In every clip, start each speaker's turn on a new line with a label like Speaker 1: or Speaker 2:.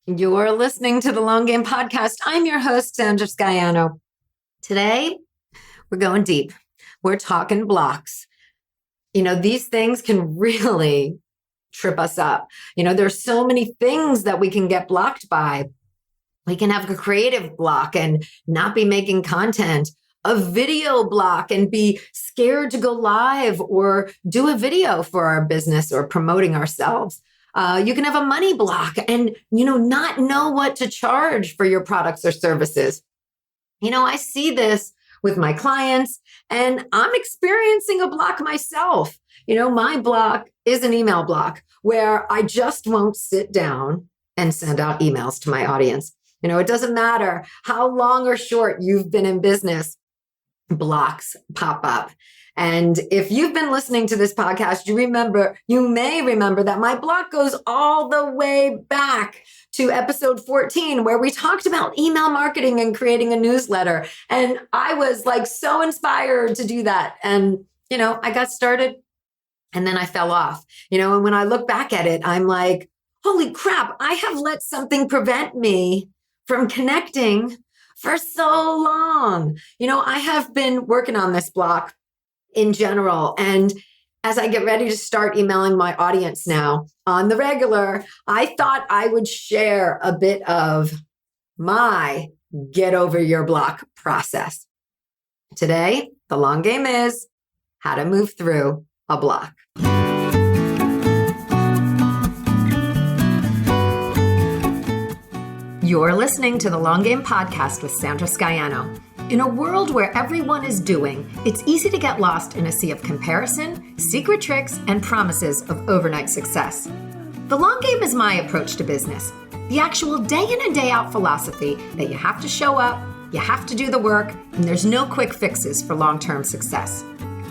Speaker 1: You're listening to the Long Game Podcast. I'm your host, Sandra Scaiano. Today, we're going deep. We're talking blocks. These things can really trip us up. There's so many things that we can get blocked by. We can have a creative block and not be making content, a video block and be scared to go live or do a video for our business or promoting ourselves. You can have a money block and, not know what to charge for your products or services. I see this with my clients and I'm experiencing a block myself. My block is an email block where I just won't sit down and send out emails to my audience. It doesn't matter how long or short you've been in business, blocks pop up. And if you've been listening to this podcast, you may remember that my block goes all the way back to episode 14, where we talked about email marketing and creating a newsletter. And I was so inspired to do that. And, I got started and then I fell off, and when I look back at it, I'm like, holy crap, I have let something prevent me from connecting for so long. I have been working on this block in general. And as I get ready to start emailing my audience now on the regular, I thought I would share a bit of my get over your block process. Today, the long game is how to move through a block. You're listening to the Long Game Podcast with Sandra Scaiano. In a world where everyone is doing, it's easy to get lost in a sea of comparison, secret tricks, and promises of overnight success. The long game is my approach to business, the actual day in and day out philosophy that you have to show up, you have to do the work, and there's no quick fixes for long-term success.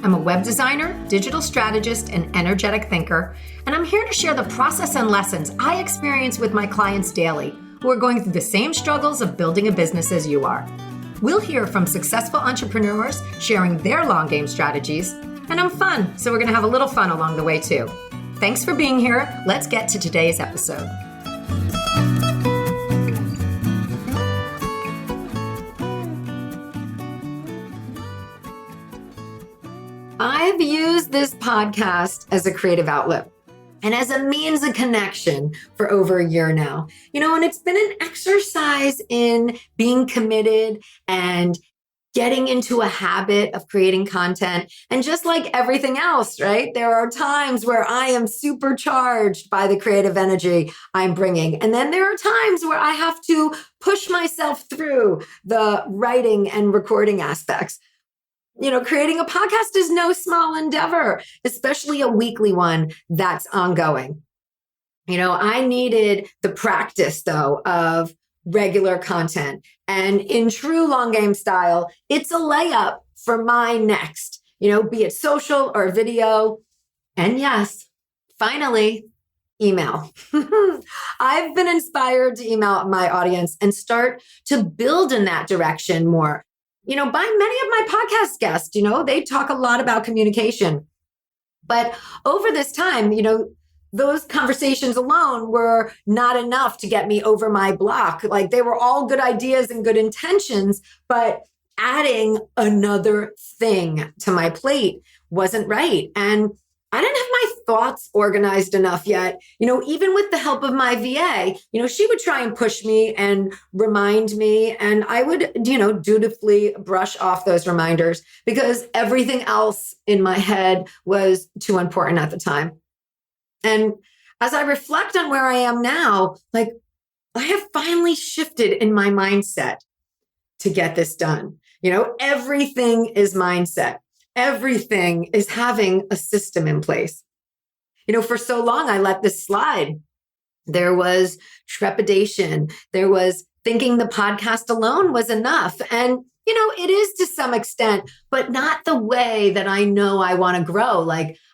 Speaker 1: I'm a web designer, digital strategist, and energetic thinker, and I'm here to share the process and lessons I experience with my clients daily who are going through the same struggles of building a business as you are. We'll hear from successful entrepreneurs sharing their long game strategies, and I'm fun, so we're going to have a little fun along the way too. Thanks for being here. Let's get to today's episode. I've used this podcast as a creative outlet and as a means of connection for over a year now. And it's been an exercise in being committed and getting into a habit of creating content. And just like everything else, right? There are times where I am supercharged by the creative energy I'm bringing. And then there are times where I have to push myself through the writing and recording aspects. Creating a podcast is no small endeavor, especially a weekly one that's ongoing. I needed the practice, though, of regular content. And in true long game style, it's a layup for my next, be it social or video. And yes, finally, email. I've been inspired to email my audience and start to build in that direction more. By many of my podcast guests, they talk a lot about communication. But over this time, those conversations alone were not enough to get me over my block. They were all good ideas and good intentions, but adding another thing to my plate wasn't right. And I didn't have my thoughts organized enough yet. Even with the help of my VA, she would try and push me and remind me. And I would, dutifully brush off those reminders because everything else in my head was too important at the time. And as I reflect on where I am now, I have finally shifted in my mindset to get this done. Everything is mindset. Everything is having a system in place. For so long, I let this slide. There was trepidation. There was thinking the podcast alone was enough. And, it is to some extent, but not the way that I know I want to grow.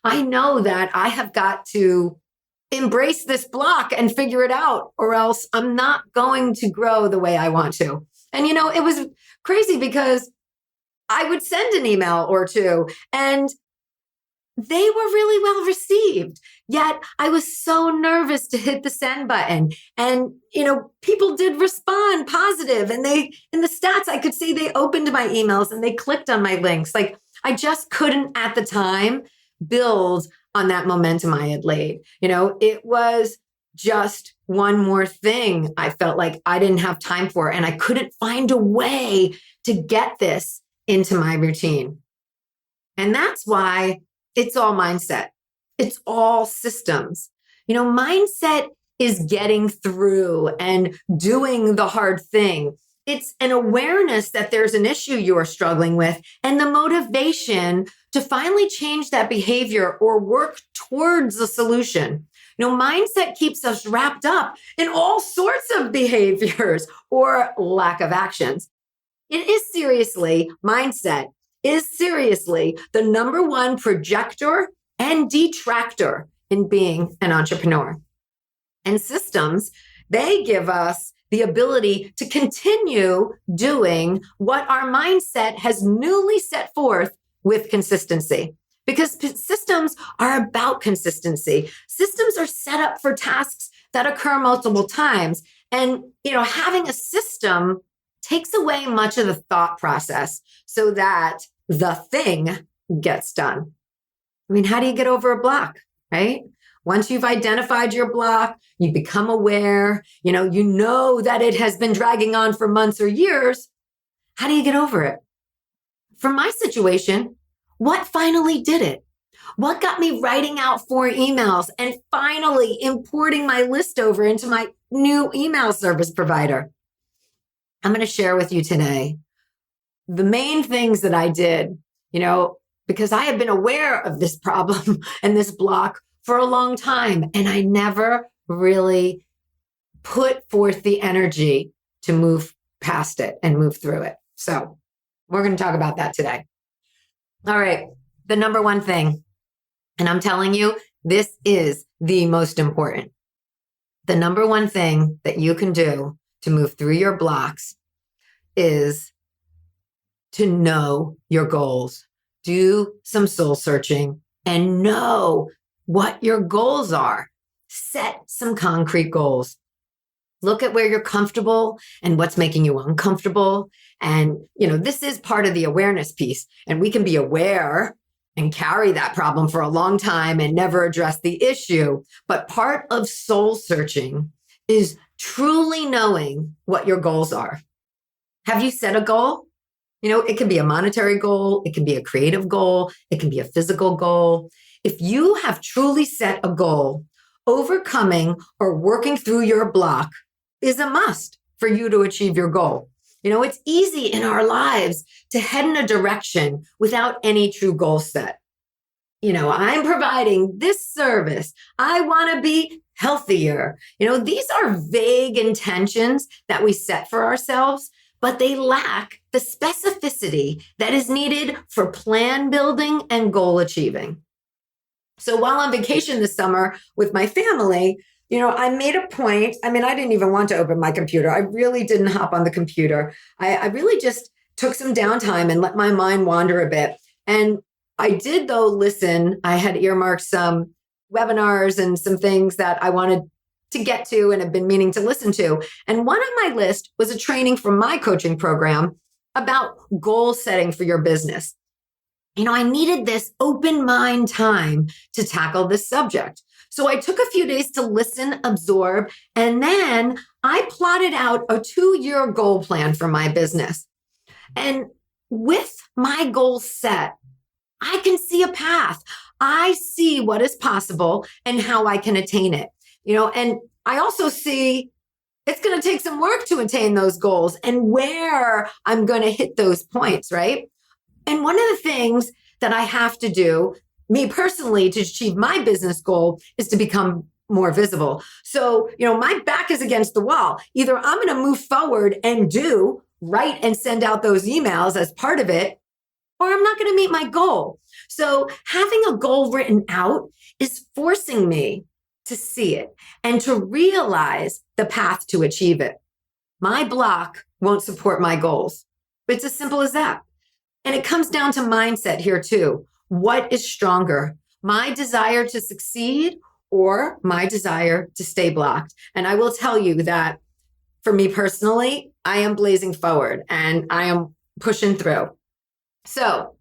Speaker 1: I know that I have got to embrace this block and figure it out, or else I'm not going to grow the way I want to. And, it was crazy because I would send an email or two and they were really well received. Yet I was so nervous to hit the send button. And, people did respond positive. And in the stats, I could see they opened my emails and they clicked on my links. Like I just couldn't at the time build on that momentum I had laid. It was just one more thing I felt like I didn't have time for. And I couldn't find a way to get this into my routine. And that's why it's all mindset. It's all systems. Mindset is getting through and doing the hard thing. It's an awareness that there's an issue you are struggling with and the motivation to finally change that behavior or work towards a solution. Mindset keeps us wrapped up in all sorts of behaviors or lack of actions. Mindset is seriously the number one projector and detractor in being an entrepreneur. And systems, they give us the ability to continue doing what our mindset has newly set forth with consistency. Because systems are about consistency. Systems are set up for tasks that occur multiple times. And, having a system takes away much of the thought process so that the thing gets done. How do you get over a block, right? Once you've identified your block, you become aware, you know that it has been dragging on for months or years. How do you get over it? For my situation, what finally did it? What got me writing out 4 emails and finally importing my list over into my new email service provider? I'm going to share with you today the main things that I did, because I have been aware of this problem and this block for a long time, and I never really put forth the energy to move past it and move through it. So we're going to talk about that today. All right. The number one thing, and I'm telling you, this is the most important. The number one thing that you can do to move through your blocks is to know your goals. Do some soul searching and know what your goals are. Set some concrete goals. Look at where you're comfortable and what's making you uncomfortable. And, this is part of the awareness piece. And we can be aware and carry that problem for a long time and never address the issue. But part of soul searching is truly knowing what your goals are. Have you set a goal? It can be a monetary goal. It can be a creative goal. It can be a physical goal. If you have truly set a goal, overcoming or working through your block is a must for you to achieve your goal. It's easy in our lives to head in a direction without any true goal set. I'm providing this service. I want to be healthier. These are vague intentions that we set for ourselves, but they lack the specificity that is needed for plan building and goal achieving. So while on vacation this summer with my family, I made a point. I didn't even want to open my computer. I really didn't hop on the computer. I really just took some downtime and let my mind wander a bit. And I did, though, listen. I had earmarked some webinars and some things that I wanted to get to and have been meaning to listen to. And one on my list was a training from my coaching program about goal setting for your business. I needed this open mind time to tackle this subject. So I took a few days to listen, absorb, and then I plotted out a 2-year goal plan for my business. And with my goals set, I can see a path. I see what is possible and how I can attain it. And I also see it's going to take some work to attain those goals and where I'm going to hit those points, right? And one of the things that I have to do, me personally, to achieve my business goal is to become more visible. So, my back is against the wall. Either I'm going to move forward and write and send out those emails as part of it, or I'm not going to meet my goal. So having a goal written out is forcing me to see it and to realize the path to achieve it. My block won't support my goals. It's as simple as that. And it comes down to mindset here too. What is stronger? my desire to succeed or my desire to stay blocked. And I will tell you that for me personally, I am blazing forward and I am pushing through. So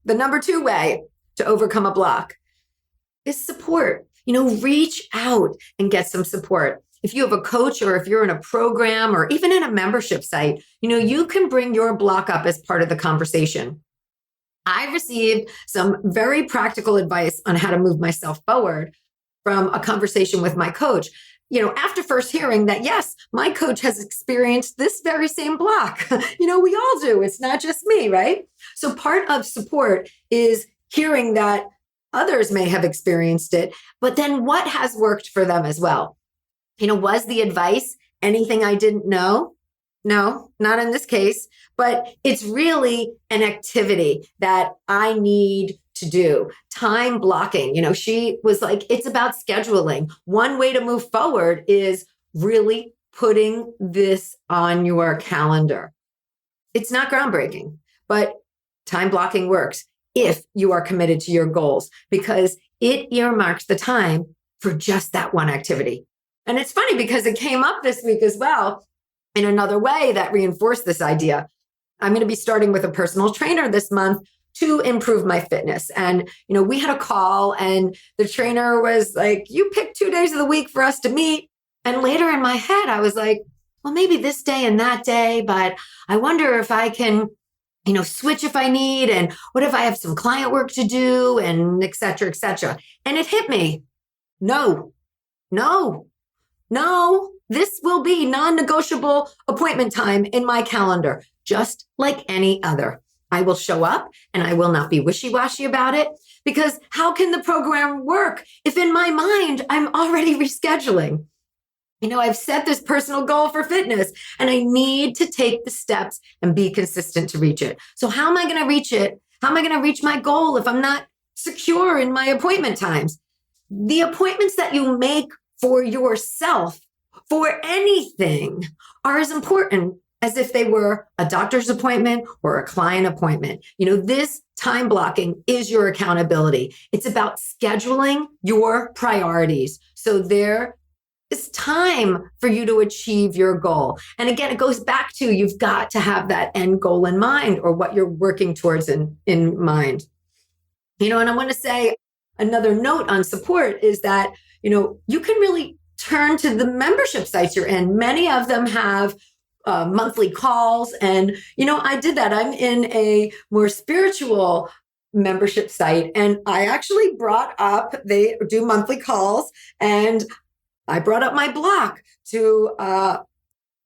Speaker 1: the number 2 way to overcome a block is support. Reach out and get some support. If you have a coach or if you're in a program or even in a membership site, you can bring your block up as part of the conversation. I received some very practical advice on how to move myself forward from a conversation with my coach. After first hearing that, yes, my coach has experienced this very same block. We all do. It's not just me, right? So part of support is hearing that others may have experienced it, but then what has worked for them as well? Was the advice anything I didn't know? No, not in this case, but it's really an activity that I need to do. Time blocking. She was like, it's about scheduling. One way to move forward is really putting this on your calendar. It's not groundbreaking, but time blocking works if you are committed to your goals because it earmarks the time for just that one activity. And it's funny because it came up this week as well in another way that reinforced this idea. I'm going to be starting with a personal trainer this month to improve my fitness. And, we had a call and the trainer was like, you pick 2 days of the week for us to meet. And later in my head, I was like, well, maybe this day and that day, but I wonder if I can, switch if I need. And what if I have some client work to do and et cetera, et cetera. And it hit me. No, this will be non-negotiable appointment time in my calendar, just like any other. I will show up and I will not be wishy-washy about it because how can the program work if in my mind I'm already rescheduling? I've set this personal goal for fitness and I need to take the steps and be consistent to reach it. So how am I going to reach it? How am I going to reach my goal if I'm not secure in my appointment times? The appointments that you make for yourself, for anything, are as important as if they were a doctor's appointment or a client appointment. This time blocking is your accountability. It's about scheduling your priorities. So there is time for you to achieve your goal. And again, it goes back to you've got to have that end goal in mind or what you're working towards in mind. And I want to say another note on support is that, you can really turn to the membership sites you're in. Many of them have monthly calls. And, I did that. I'm in a more spiritual membership site. And I actually brought up, they do monthly calls. And I brought up my block to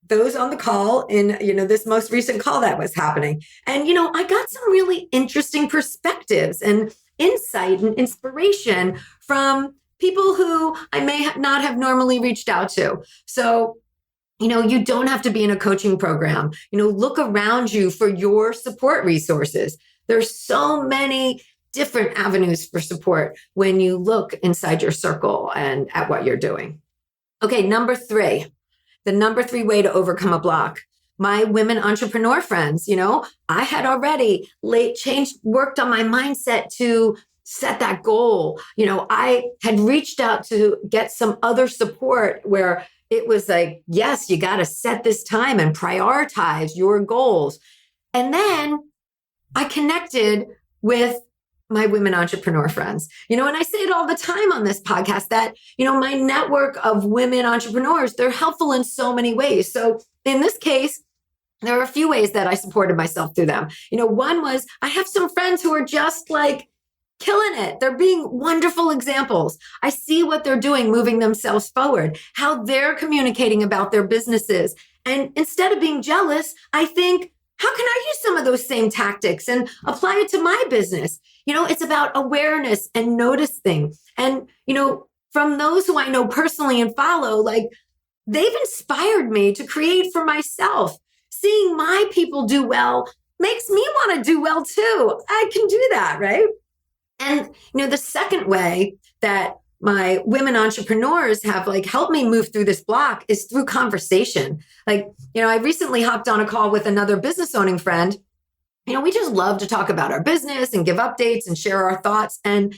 Speaker 1: those on the call in, this most recent call that was happening. And, I got some really interesting perspectives and insight and inspiration from people who I may not have normally reached out to. So, you don't have to be in a coaching program. Look around you for your support resources. There's so many different avenues for support when you look inside your circle and at what you're doing. Okay, number 3, the number 3 way to overcome a block. My women entrepreneur friends, I had already worked on my mindset to set that goal. I had reached out to get some other support where it was like, yes, you got to set this time and prioritize your goals. And then I connected with my women entrepreneur friends, and I say it all the time on this podcast that, my network of women entrepreneurs, they're helpful in so many ways. So in this case, there are a few ways that I supported myself through them. One was I have some friends who are just like killing it. They're being wonderful examples. I see what they're doing, moving themselves forward, how they're communicating about their businesses. And instead of being jealous, I think, how can I use some of those same tactics and apply it to my business? It's about awareness and noticing. And, from those who I know personally and follow, like they've inspired me to create for myself. Seeing my people do well makes me want to do well too. I can do that, right? And, the second way that my women entrepreneurs have helped me move through this block is through conversation. I recently hopped on a call with another business owning friend. We just love to talk about our business and give updates and share our thoughts. And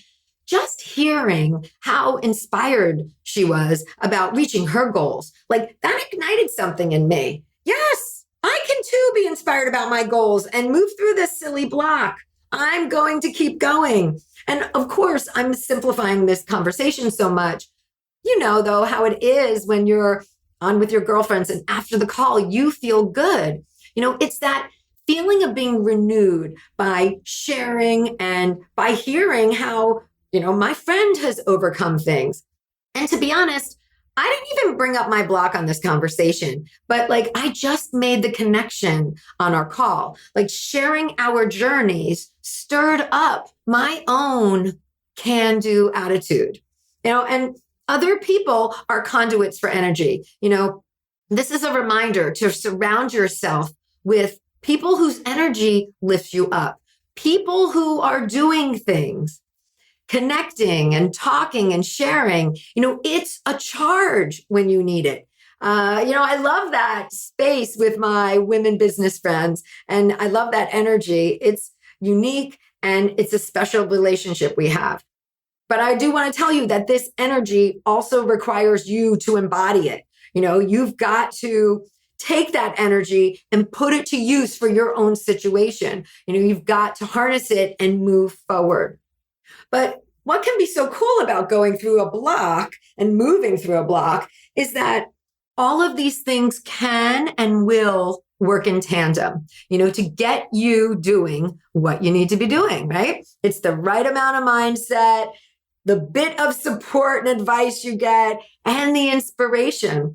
Speaker 1: just hearing how inspired she was about reaching her goals, like that ignited something in me. Yes, I can too be inspired about my goals and move through this silly block. I'm going to keep going. And of course, I'm simplifying this conversation so much. You know, though, how it is when you're on with your girlfriends and after the call, you feel good. You know, it's that feeling of being renewed by sharing and by hearing how, my friend has overcome things. And to be honest, I didn't even bring up my block on this conversation, but like I just made the connection on our call. Like sharing our journeys stirred up my own can-do attitude, and other people are conduits for energy. This is a reminder to surround yourself with people whose energy lifts you up, people who are doing things, connecting and talking and sharing. It's a charge when you need it. I love that space with my women business friends, and I love that energy. It's unique and it's a special relationship we have. But I do want to tell you that this energy also requires you to embody it. You've got to take that energy and put it to use for your own situation. You've got to harness it and move forward. But what can be so cool about going through a block and moving through a block is that all of these things can and will work in tandem, to get you doing what you need to be doing, right? It's the right amount of mindset, the bit of support and advice you get, and the inspiration.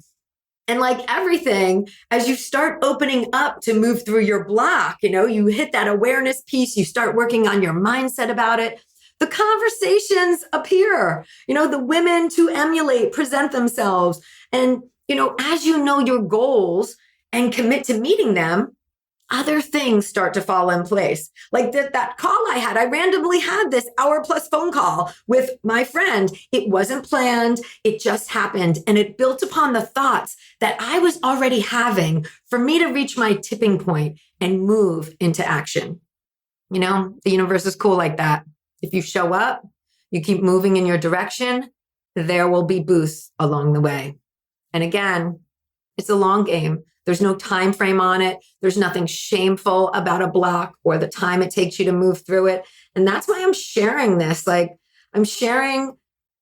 Speaker 1: And like everything, as you start opening up to move through your block, you hit that awareness piece, you start working on your mindset about it, the conversations appear, the women to emulate, present themselves. And, as you know your goals and commit to meeting them, other things start to fall in place. Like that call I randomly had this hour-plus phone call with my friend. It wasn't planned. It just happened. And it built upon the thoughts that I was already having for me to reach my tipping point and move into action. The universe is cool like that. If you show up, you keep moving in your direction, there will be boosts along the way. And again, it's a long game. There's no time frame on it. There's nothing shameful about a block or the time it takes you to move through it. And that's why I'm sharing this. Like, I'm sharing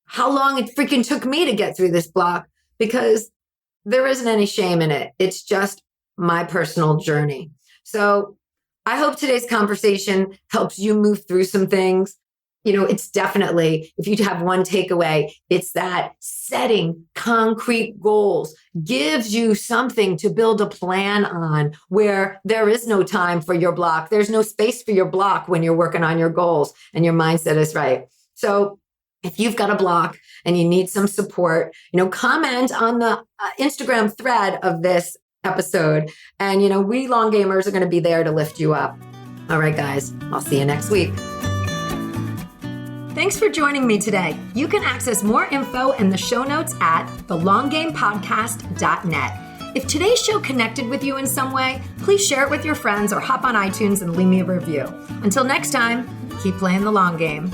Speaker 1: how long it freaking took me to get through this block, because there isn't any shame in it. It's just my personal journey. So I hope today's conversation helps you move through some things. It's definitely, if you have one takeaway, it's that setting concrete goals gives you something to build a plan on, where there is no time for your block. There's no space for your block when you're working on your goals and your mindset is right. So if you've got a block and you need some support, comment on the Instagram thread of this episode. And, we long gamers are going to be there to lift you up. All right, guys, I'll see you next week. Thanks for joining me today. You can access more info in the show notes at thelonggamepodcast.net. If today's show connected with you in some way, please share it with your friends or hop on iTunes and leave me a review. Until next time, keep playing the long game.